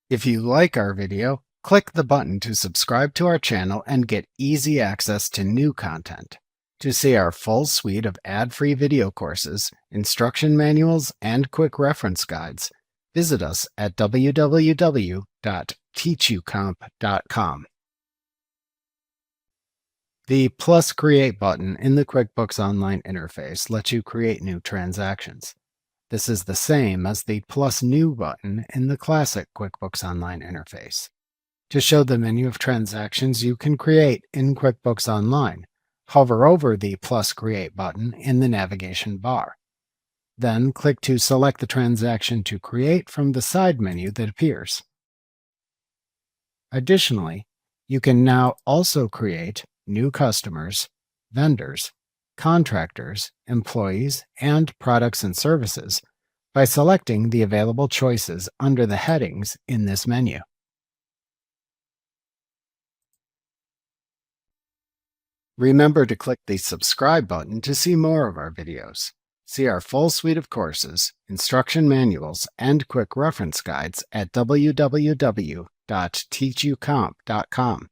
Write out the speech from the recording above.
If you like our video, click the button to subscribe to our channel and get easy access to new content. To see our full suite of ad-free video courses, instruction manuals, and quick reference guides, visit us at www.teachucomp.com. The Plus Create button in the QuickBooks Online interface lets you create new transactions. This is the same as the Plus New button in the classic QuickBooks Online interface. To show the menu of transactions you can create in QuickBooks Online, hover over the Plus Create button in the navigation bar. Then click to select the transaction to create from the side menu that appears. Additionally, you can now also create new customers, vendors, contractors, employees, and products and services by selecting the available choices under the headings in this menu. Remember to click the subscribe button to see more of our videos. See our full suite of courses, instruction manuals, and quick reference guides at www.teachucomp.com.